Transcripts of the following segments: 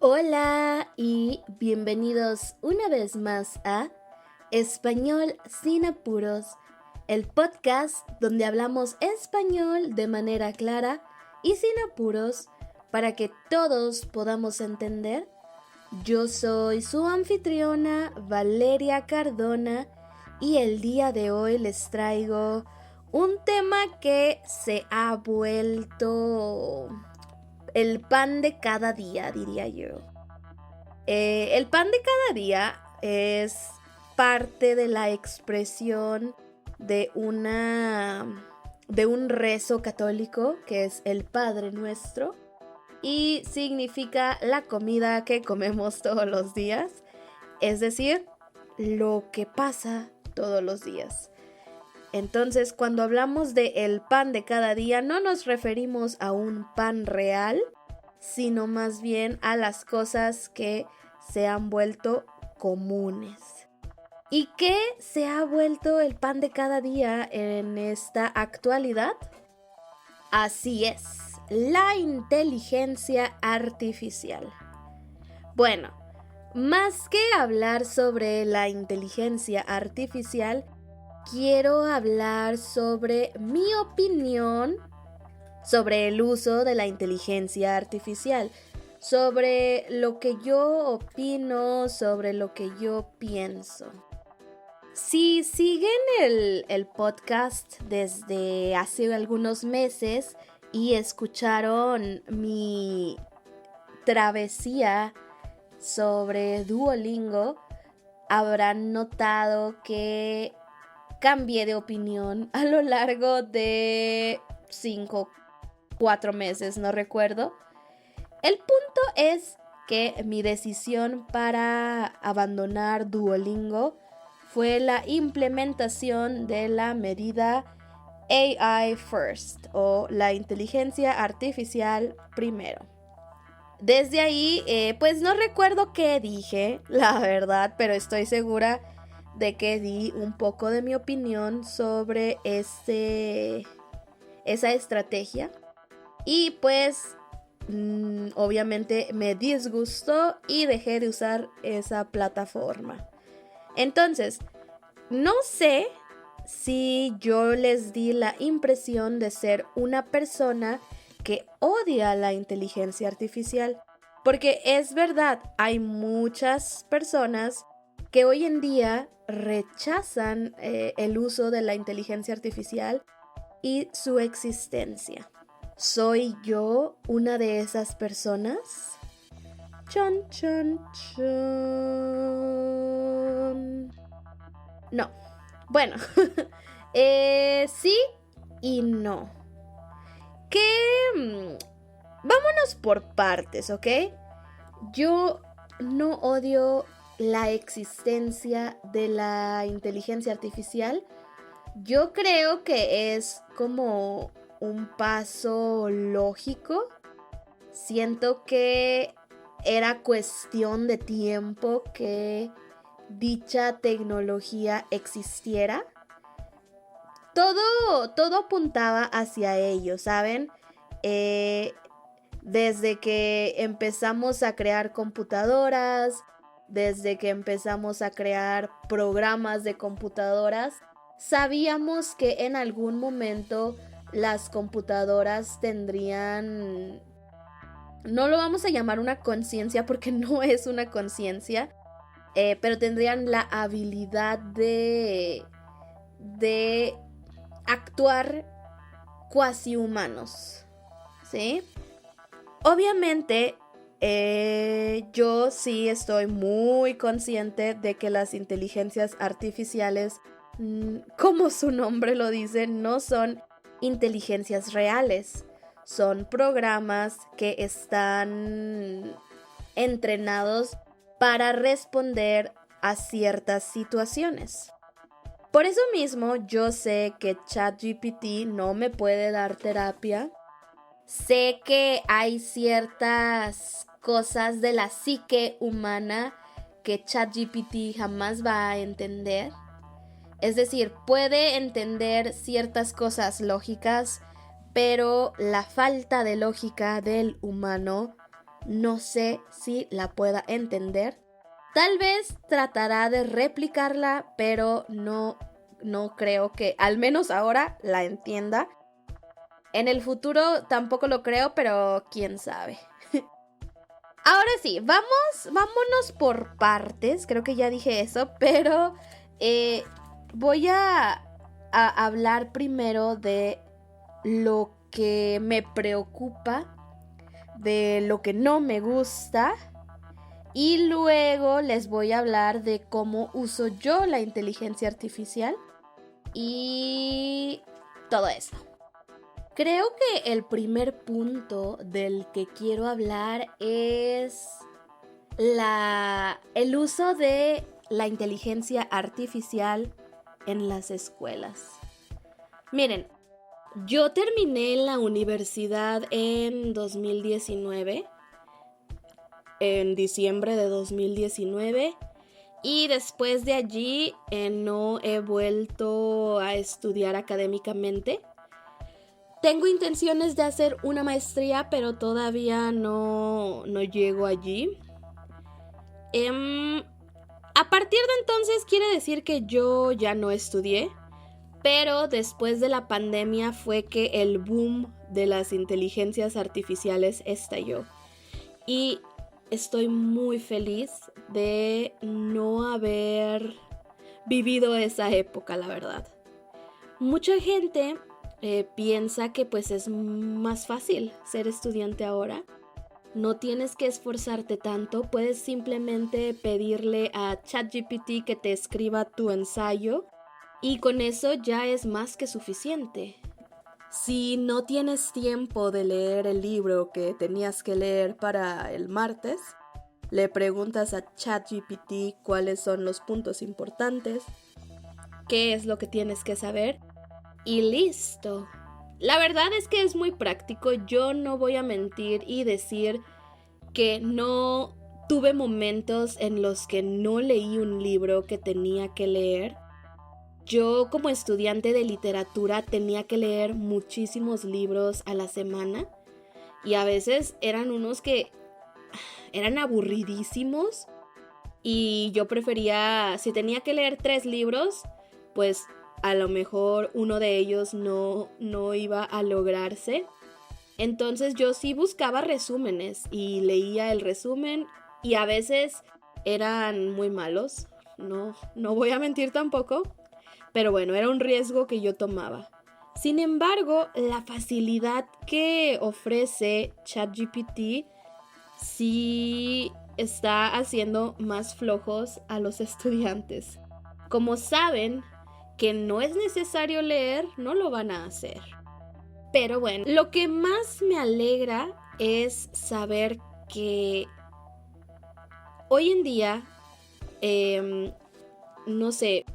Hola y bienvenidos una vez más a Español sin apuros, el podcast donde hablamos español de manera clara y sin apuros para que todos podamos entender. Yo soy su anfitriona Valeria Cardona y el día de hoy les traigo un tema que se ha vuelto el pan de cada día, diría yo. El pan de cada día es parte de la expresión de un rezo católico que es el Padre Nuestro y significa la comida que comemos todos los días, es decir, lo que pasa todos los días. Entonces, cuando hablamos de el pan de cada día, no nos referimos a un pan real, sino más bien a las cosas que se han vuelto comunes. ¿Y qué se ha vuelto el pan de cada día en esta actualidad? Así es, la inteligencia artificial. Bueno, más que hablar sobre la inteligencia artificial, quiero hablar sobre mi opinión sobre el uso de la inteligencia artificial, sobre lo que yo opino, sobre lo que yo pienso. Si siguen el podcast desde hace algunos meses y escucharon mi travesía sobre Duolingo, habrán notado que cambié de opinión a lo largo de 4 meses, no recuerdo. El punto es que mi decisión para abandonar Duolingo fue la implementación de la medida AI First o la inteligencia artificial primero. Desde ahí, pues no recuerdo qué dije, la verdad, pero estoy segura de que di un poco de mi opinión sobre esa estrategia. Y pues obviamente me disgustó y dejé de usar esa plataforma. Entonces, no sé si yo les di la impresión de ser una persona que odia la inteligencia artificial. Porque es verdad, hay muchas personas que hoy en día rechazan el uso de la inteligencia artificial y su existencia. ¿Soy yo una de esas personas? Chon, chon, chon. No. Bueno, sí y no. Vámonos por partes, ¿ok? Yo no odio la existencia de la inteligencia artificial. Yo creo que es como un paso lógico. Siento que era cuestión de tiempo que dicha tecnología existiera. Todo apuntaba hacia ello, ¿saben? Desde que empezamos a crear computadoras, desde que empezamos a crear programas de computadoras, sabíamos que en algún momento las computadoras tendrían, no lo vamos a llamar una conciencia porque no es una conciencia, pero tendrían la habilidad de actuar cuasi humanos, ¿sí? Obviamente, yo sí estoy muy consciente de que las inteligencias artificiales, como su nombre lo dice, no son inteligencias reales. Son programas que están entrenados para responder a ciertas situaciones. Por eso mismo, yo sé que ChatGPT no me puede dar terapia. Sé que hay ciertas cosas de la psique humana que ChatGPT jamás va a entender. Es decir, puede entender ciertas cosas lógicas, pero la falta de lógica del humano no sé si la pueda entender. Tal vez tratará de replicarla, pero no creo que, al menos ahora, la entienda. En el futuro tampoco lo creo, pero quién sabe. Ahora sí, vámonos por partes. Creo que ya dije eso, pero voy a hablar primero de lo que me preocupa, de lo que no me gusta, y luego les voy a hablar de cómo uso yo la inteligencia artificial y todo eso. Creo que el primer punto del que quiero hablar es el uso de la inteligencia artificial en las escuelas. Miren, yo terminé la universidad en 2019, en diciembre de 2019, y después de allí no he vuelto a estudiar académicamente. Tengo intenciones de hacer una maestría, pero todavía no llego allí. A partir de entonces quiere decir que yo ya no estudié, pero después de la pandemia fue que el boom de las inteligencias artificiales estalló. Y estoy muy feliz de no haber vivido esa época, la verdad. Mucha gente piensa que pues es más fácil ser estudiante ahora. No tienes que esforzarte tanto, puedes simplemente pedirle a ChatGPT que te escriba tu ensayo y con eso ya es más que suficiente. Si no tienes tiempo de leer el libro que tenías que leer para el martes, le preguntas a ChatGPT cuáles son los puntos importantes, qué es lo que tienes que saber y listo. La verdad es que es muy práctico. Yo no voy a mentir y decir que no tuve momentos en los que no leí un libro que tenía que leer. Yo como estudiante de literatura tenía que leer muchísimos libros a la semana y a veces eran unos que eran aburridísimos y yo prefería, si tenía que leer 3 libros, pues a lo mejor uno de ellos no iba a lograrse. Entonces yo sí buscaba resúmenes y leía el resumen y a veces eran muy malos, no voy a mentir tampoco, pero bueno, era un riesgo que yo tomaba. Sin embargo, la facilidad que ofrece ChatGPT sí está haciendo más flojos a los estudiantes. Como saben que no es necesario leer, no lo van a hacer. Pero bueno, lo que más me alegra es saber que hoy en día, no sé,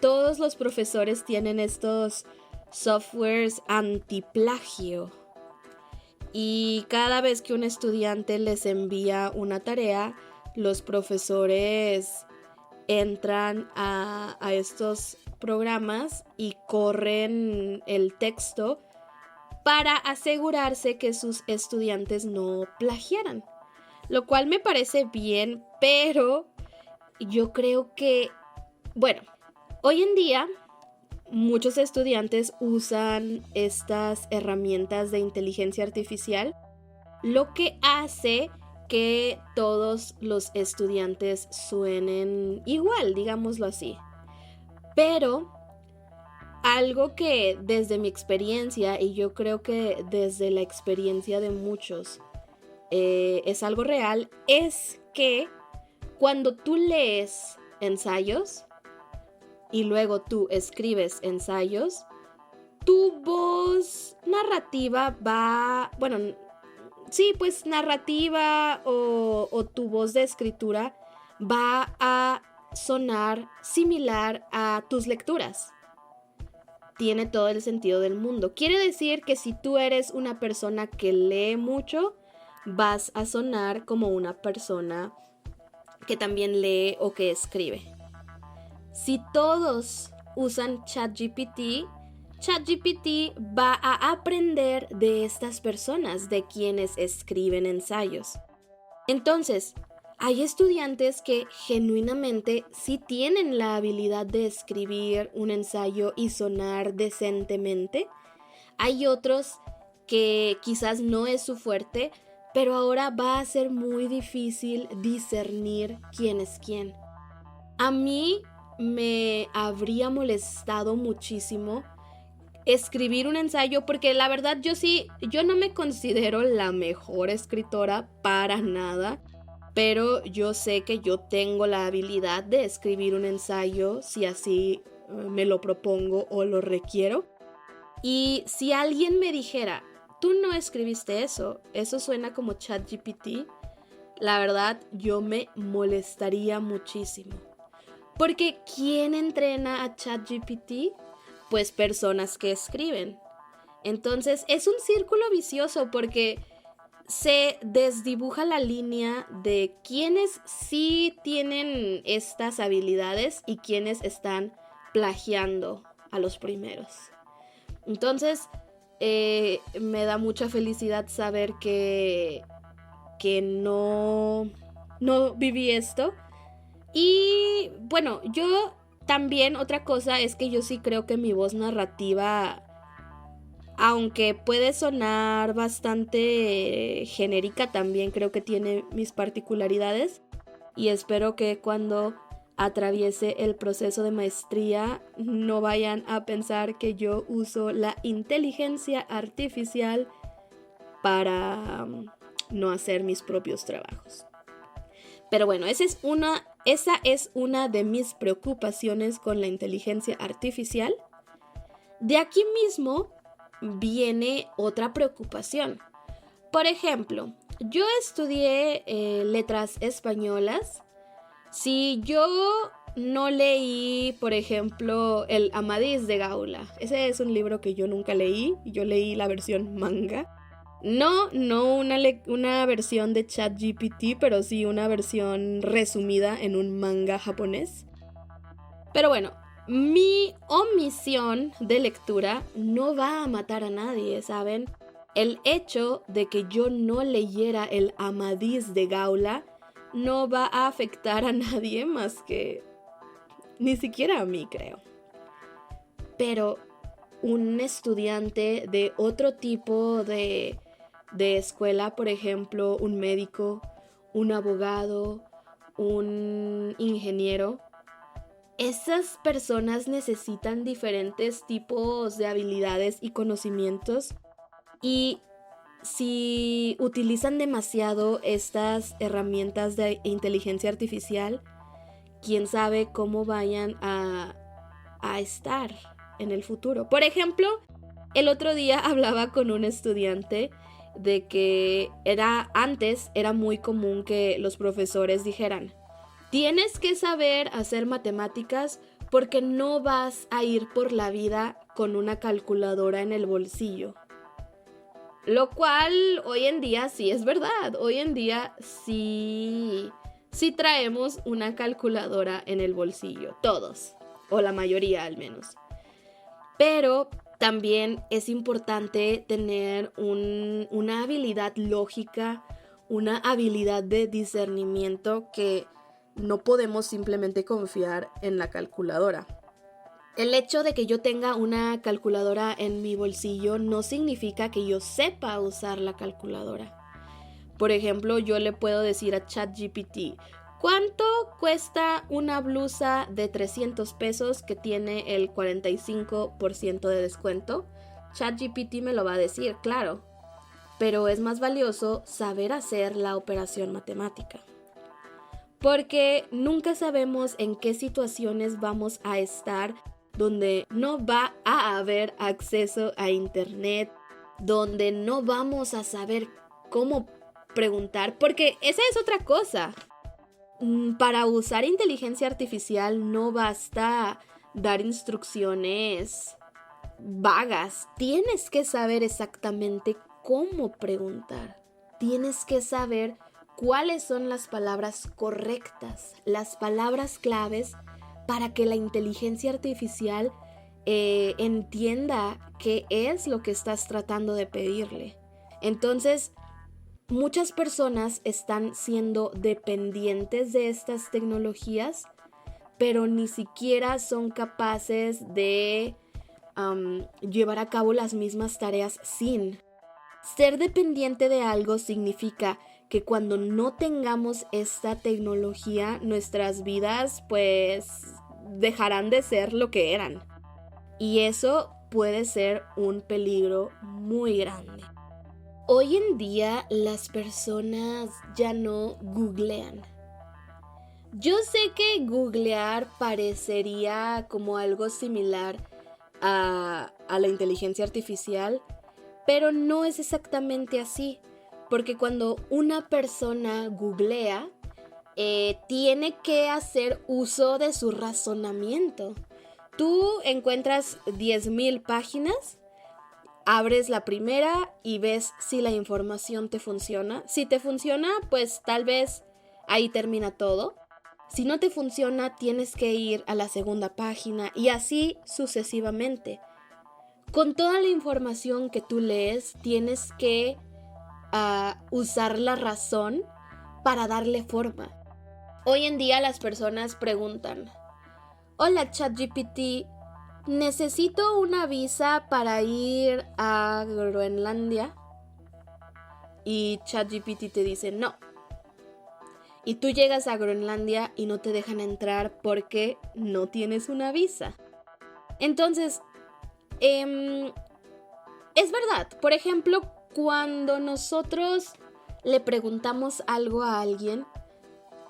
todos los profesores tienen estos softwares antiplagio. Y cada vez que un estudiante les envía una tarea, los profesores entran a estos programas y corren el texto para asegurarse que sus estudiantes no plagiaran. Lo cual me parece bien, pero yo creo que, bueno, hoy en día muchos estudiantes usan estas herramientas de inteligencia artificial, lo que hace que todos los estudiantes suenen igual, digámoslo así. Pero algo que desde mi experiencia, y yo creo que desde la experiencia de muchos, es algo real, es que cuando tú lees ensayos y luego tú escribes ensayos, tu voz narrativa va, bueno, sí, pues narrativa o tu voz de escritura va a sonar similar a tus lecturas. Tiene todo el sentido del mundo. Quiere decir que si tú eres una persona que lee mucho, vas a sonar como una persona que también lee o que escribe. Si todos usan ChatGPT, ChatGPT va a aprender de estas personas, de quienes escriben ensayos. Entonces, hay estudiantes que genuinamente sí tienen la habilidad de escribir un ensayo y sonar decentemente. Hay otros que quizás no es su fuerte, pero ahora va a ser muy difícil discernir quién es quién. A mí me habría molestado muchísimo escribir un ensayo porque la verdad yo no me considero la mejor escritora para nada, pero yo sé que yo tengo la habilidad de escribir un ensayo si así me lo propongo o lo requiero. Y si alguien me dijera, tú no escribiste eso suena como ChatGPT, la verdad yo me molestaría muchísimo. Porque ¿quién entrena a ChatGPT? Pues personas que escriben. Entonces es un círculo vicioso porque se desdibuja la línea de quiénes sí tienen estas habilidades y quiénes están plagiando a los primeros. Entonces, me da mucha felicidad saber que no viví esto. Y bueno, yo también otra cosa es que yo sí creo que mi voz narrativa, aunque puede sonar bastante genérica, también creo que tiene mis particularidades. Y espero que cuando atraviese el proceso de maestría no vayan a pensar que yo uso la inteligencia artificial para no hacer mis propios trabajos. Pero bueno, esa es una de mis preocupaciones con la inteligencia artificial. De aquí mismo viene otra preocupación. Por ejemplo, yo estudié letras españolas. Si yo no leí, por ejemplo, el Amadís de Gaula, ese es un libro que yo nunca leí, yo leí la versión manga. No una versión de ChatGPT, pero sí una versión resumida en un manga japonés. Pero bueno, mi omisión de lectura no va a matar a nadie, ¿saben? El hecho de que yo no leyera el Amadís de Gaula no va a afectar a nadie más que ni siquiera a mí, creo. Pero un estudiante de otro tipo de escuela, por ejemplo, un médico, un abogado, un ingeniero, esas personas necesitan diferentes tipos de habilidades y conocimientos, y si utilizan demasiado estas herramientas de inteligencia artificial, quién sabe cómo vayan a estar en el futuro. Por ejemplo, el otro día hablaba con un estudiante de que antes era muy común que los profesores dijeran: tienes que saber hacer matemáticas porque no vas a ir por la vida con una calculadora en el bolsillo. Lo cual hoy en día sí es verdad. Hoy en día sí traemos una calculadora en el bolsillo. Todos. O la mayoría al menos. Pero también es importante tener una habilidad lógica, una habilidad de discernimiento que no podemos simplemente confiar en la calculadora. El hecho de que yo tenga una calculadora en mi bolsillo no significa que yo sepa usar la calculadora. Por ejemplo, yo le puedo decir a ChatGPT: ¿cuánto cuesta una blusa de 300 pesos que tiene el 45% de descuento? ChatGPT me lo va a decir, claro. Pero es más valioso saber hacer la operación matemática. Porque nunca sabemos en qué situaciones vamos a estar donde no va a haber acceso a internet, donde no vamos a saber cómo preguntar, porque esa es otra cosa. Para usar inteligencia artificial no basta dar instrucciones vagas. Tienes que saber exactamente cómo preguntar. Tienes que saber cuáles son las palabras correctas, las palabras claves para que la inteligencia artificial entienda qué es lo que estás tratando de pedirle. Entonces, muchas personas están siendo dependientes de estas tecnologías, pero ni siquiera son capaces de llevar a cabo las mismas tareas sin. Ser dependiente de algo significa que cuando no tengamos esta tecnología, nuestras vidas pues dejarán de ser lo que eran. Y eso puede ser un peligro muy grande. Hoy en día las personas ya no googlean. Yo sé que googlear parecería como algo similar a la inteligencia artificial, pero no es exactamente así, porque cuando una persona googlea, tiene que hacer uso de su razonamiento. Tú encuentras 10,000 páginas, abres la primera y ves si la información te funciona. Si te funciona, pues tal vez ahí termina todo. Si no te funciona, tienes que ir a la segunda página y así sucesivamente. Con toda la información que tú lees, tienes que usar la razón para darle forma. Hoy en día las personas preguntan: hola ChatGPT, necesito una visa para ir a Groenlandia. Y ChatGPT te dice no. Y tú llegas a Groenlandia y no te dejan entrar porque no tienes una visa. Entonces, es verdad. Por ejemplo, cuando nosotros le preguntamos algo a alguien,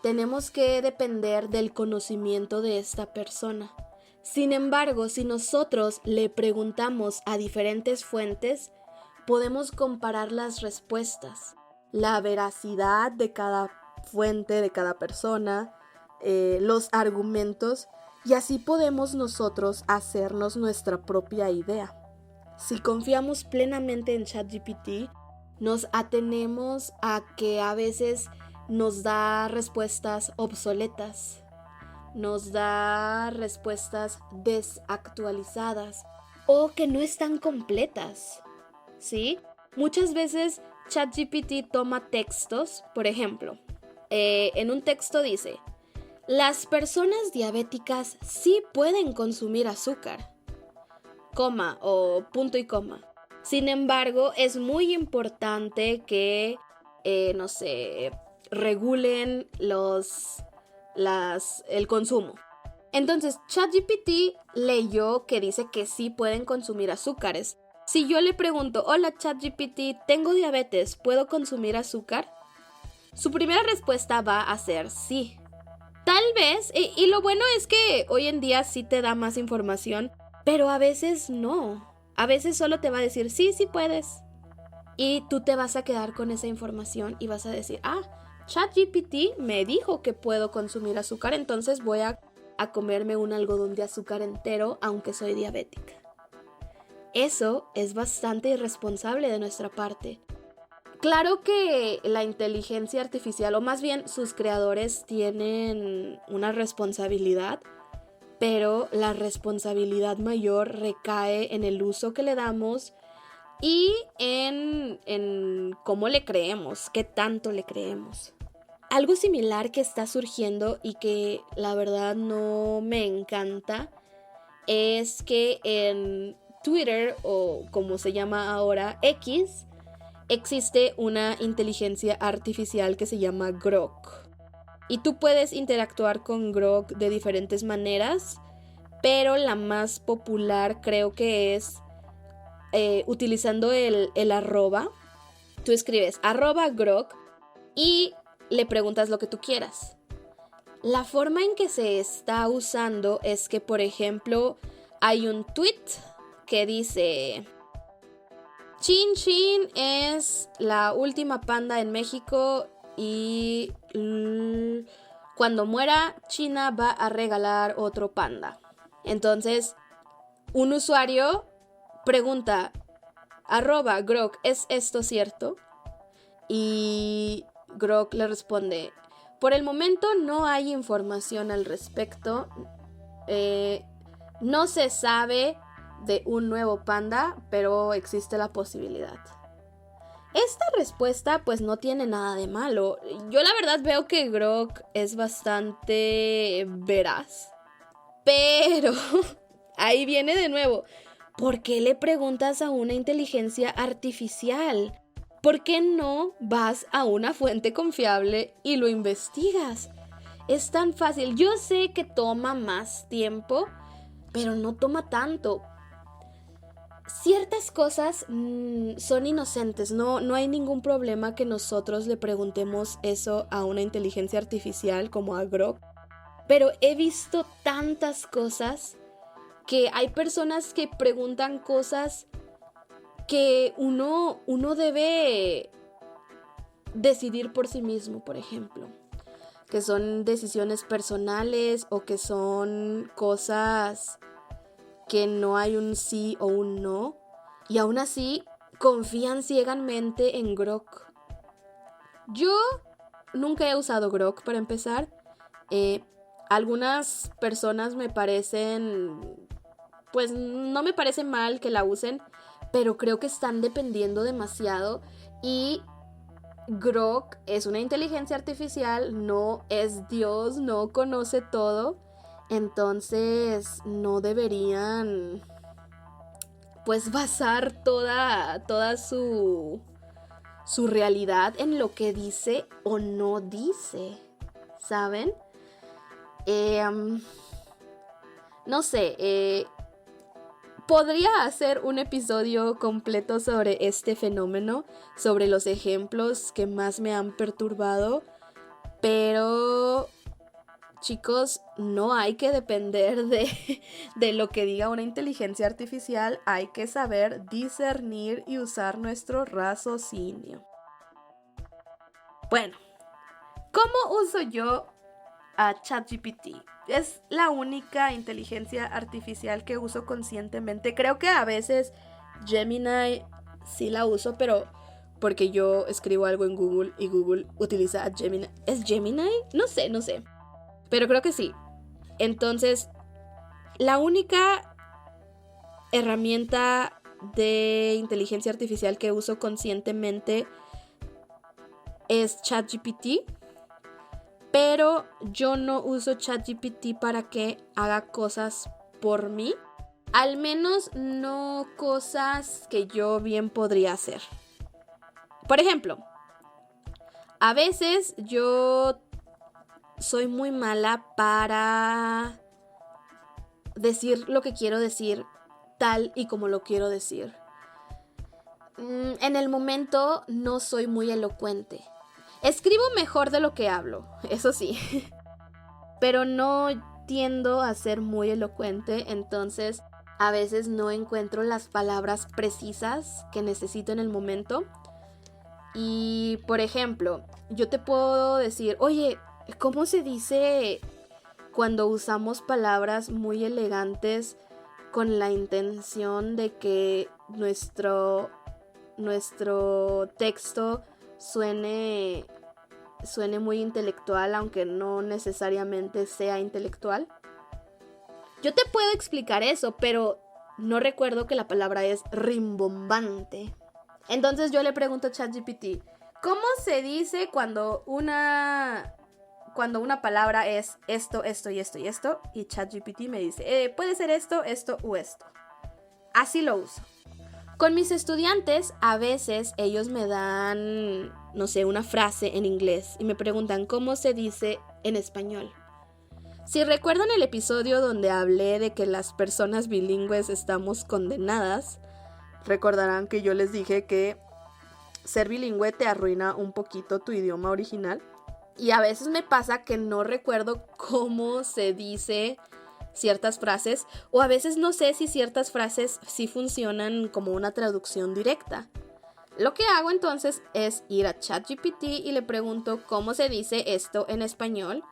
tenemos que depender del conocimiento de esta persona. Sin embargo, si nosotros le preguntamos a diferentes fuentes, podemos comparar las respuestas, la veracidad de cada fuente, de cada persona, los argumentos, y así podemos nosotros hacernos nuestra propia idea. Si confiamos plenamente en ChatGPT, nos atenemos a que a veces nos da respuestas obsoletas, nos da respuestas desactualizadas o que no están completas, ¿sí? Muchas veces ChatGPT toma textos, por ejemplo, en un texto dice: las personas diabéticas sí pueden consumir azúcar, coma o punto y coma. Sin embargo, es muy importante que, regulen el consumo. Entonces, ChatGPT leyó que dice que sí pueden consumir azúcares. Si yo le pregunto: hola ChatGPT, tengo diabetes, ¿puedo consumir azúcar? Su primera respuesta va a ser sí. Tal vez, y lo bueno es que hoy en día sí te da más información, pero a veces no. A veces solo te va a decir sí, sí puedes. Y tú te vas a quedar con esa información y vas a decir: ChatGPT me dijo que puedo consumir azúcar, entonces voy a comerme un algodón de azúcar entero aunque soy diabética. Eso es bastante irresponsable de nuestra parte. Claro que la inteligencia artificial, o más bien sus creadores, tienen una responsabilidad, pero la responsabilidad mayor recae en el uso que le damos y en cómo le creemos, qué tanto le creemos. Algo similar que está surgiendo y que la verdad no me encanta es que en Twitter, o como se llama ahora X, existe una inteligencia artificial que se llama Grok. Y tú puedes interactuar con Grok de diferentes maneras, pero la más popular creo que es utilizando el arroba. Tú escribes @Grok y le preguntas lo que tú quieras. La forma en que se está usando es que, por ejemplo, hay un tweet que dice: Chin Chin es la última panda en México y cuando muera China va a regalar otro panda. Entonces, un usuario pregunta: @Grok, ¿es esto cierto? Y Grok le responde: por el momento no hay información al respecto. No se sabe de un nuevo panda, pero existe la posibilidad. Esta respuesta pues no tiene nada de malo. Yo la verdad veo que Grok es bastante veraz. Pero ahí viene de nuevo. ¿Por qué le preguntas a una inteligencia artificial? ¿Por qué no vas a una fuente confiable y lo investigas? Es tan fácil. Yo sé que toma más tiempo, pero no toma tanto. Ciertas cosas son inocentes, no hay ningún problema que nosotros le preguntemos eso a una inteligencia artificial como a Grok. Pero he visto tantas cosas que hay personas que preguntan cosas que uno debe decidir por sí mismo, por ejemplo. Que son decisiones personales o que son cosas que no hay un sí o un no. Y aún así confían ciegamente en Grok. Yo nunca he usado Grok para empezar. Algunas personas me parecen, pues no me parece mal que la usen, pero creo que están dependiendo demasiado y Grok es una inteligencia artificial, no es Dios, no conoce todo, entonces no deberían pues basar toda su realidad en lo que dice o no dice, ¿saben? No sé, podría hacer un episodio completo sobre este fenómeno, sobre los ejemplos que más me han perturbado, pero chicos, no hay que depender de lo que diga una inteligencia artificial, hay que saber discernir y usar nuestro raciocinio. Bueno, ¿cómo uso yo a ChatGPT? Es la única inteligencia artificial que uso conscientemente. Creo que a veces Gemini sí la uso, pero porque yo escribo algo en Google y Google utiliza a Gemini. ¿Es Gemini? No sé. Pero creo que sí. Entonces, la única herramienta de inteligencia artificial que uso conscientemente es ChatGPT. Pero yo no uso ChatGPT para que haga cosas por mí. Al menos no cosas que yo bien podría hacer. Por ejemplo, a veces yo soy muy mala para decir lo que quiero decir tal y como lo quiero decir. En el momento no soy muy elocuente. Escribo mejor de lo que hablo, eso sí. Pero no tiendo a ser muy elocuente, entonces a veces no encuentro las palabras precisas que necesito en el momento. Y, por ejemplo, yo te puedo decir, oye, ¿cómo se dice cuando usamos palabras muy elegantes con la intención de que nuestro texto suene muy intelectual, aunque no necesariamente sea intelectual? Yo te puedo explicar eso, pero no recuerdo que la palabra es rimbombante. Entonces yo le pregunto a ChatGPT, ¿cómo se dice cuando una palabra es esto, esto y esto y esto? Y ChatGPT me dice, puede ser esto, esto o esto. Así lo uso. Con mis estudiantes, a veces ellos me dan, no sé, una frase en inglés y me preguntan cómo se dice en español. Si recuerdan el episodio donde hablé de que las personas bilingües estamos condenadas, recordarán que yo les dije que ser bilingüe te arruina un poquito tu idioma original. Y a veces me pasa que no recuerdo cómo se dice ciertas frases, o a veces no sé si ciertas frases sí funcionan como una traducción directa. Lo que hago entonces es ir a ChatGPT y le pregunto cómo se dice esto en español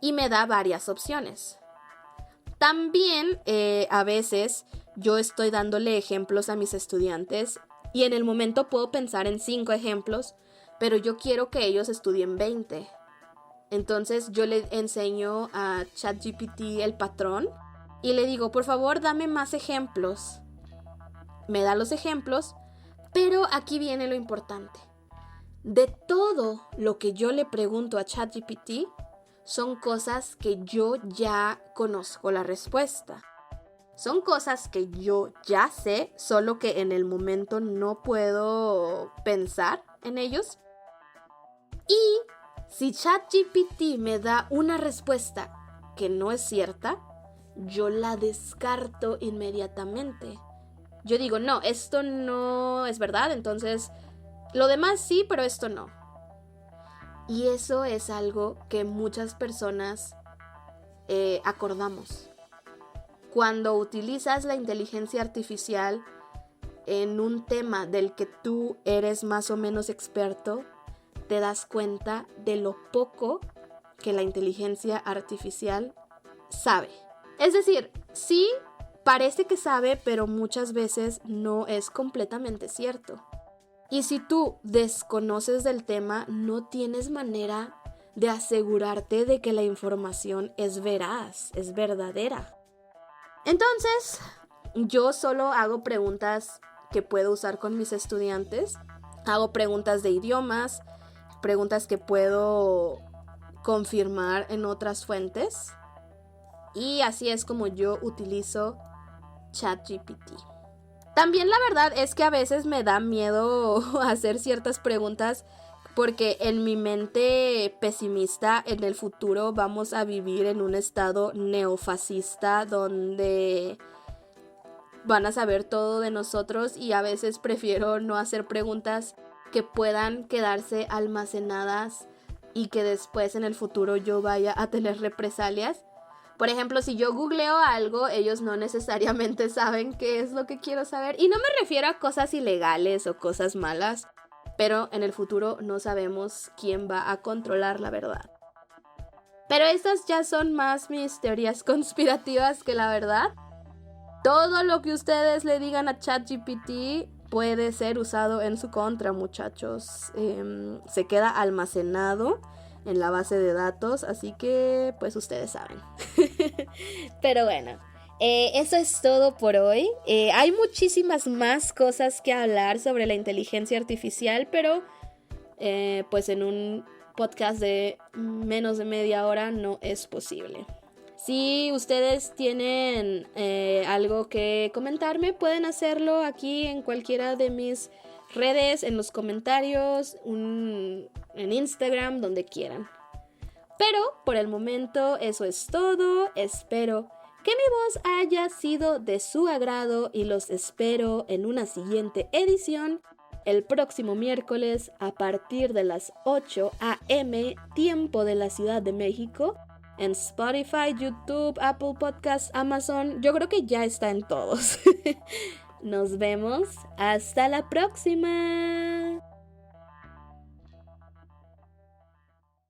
y me da varias opciones. También a veces yo estoy dándole ejemplos a mis estudiantes y en el momento puedo pensar en 5 ejemplos, pero yo quiero que ellos estudien 20. Entonces yo le enseño a ChatGPT el patrón y le digo, por favor, dame más ejemplos. Me da los ejemplos, pero aquí viene lo importante. De todo lo que yo le pregunto a ChatGPT, son cosas que yo ya conozco la respuesta. Son cosas que yo ya sé, solo que en el momento no puedo pensar en ellos. Y si ChatGPT me da una respuesta que no es cierta, yo la descarto inmediatamente. Yo digo, no, esto no es verdad, entonces lo demás sí, pero esto no. Y eso es algo que muchas personas acordamos. Cuando utilizas la inteligencia artificial en un tema del que tú eres más o menos experto, te das cuenta de lo poco que la inteligencia artificial sabe. Es decir, sí parece que sabe, pero muchas veces no es completamente cierto. Y si tú desconoces del tema, no tienes manera de asegurarte de que la información es veraz, es verdadera. Entonces, yo solo hago preguntas que puedo usar con mis estudiantes. Hago preguntas de idiomas, preguntas que puedo confirmar en otras fuentes. Y así es como yo utilizo ChatGPT. También la verdad es que a veces me da miedo hacer ciertas preguntas porque en mi mente pesimista en el futuro vamos a vivir en un estado neofascista donde van a saber todo de nosotros y a veces prefiero no hacer preguntas que puedan quedarse almacenadas y que después en el futuro yo vaya a tener represalias. Por ejemplo, si yo googleo algo, ellos no necesariamente saben qué es lo que quiero saber. Y no me refiero a cosas ilegales o cosas malas, pero en el futuro no sabemos quién va a controlar la verdad. Pero estas ya son más mis teorías conspirativas que la verdad. Todo lo que ustedes le digan a ChatGPT puede ser usado en su contra, muchachos. Se queda almacenado en la base de datos, así que pues ustedes saben. Pero bueno, eso es todo por hoy. Hay muchísimas más cosas que hablar sobre la inteligencia artificial, pero pues en un podcast de menos de media hora no es posible. Si ustedes tienen algo que comentarme, pueden hacerlo aquí en cualquiera de mis redes, en los comentarios, en Instagram, donde quieran. Pero por el momento eso es todo. Espero que mi voz haya sido de su agrado y los espero en una siguiente edición el próximo miércoles a partir de las 8 a.m. tiempo de la Ciudad de México. En Spotify, YouTube, Apple Podcasts, Amazon. Yo creo que ya está en todos. Nos vemos. Hasta la próxima.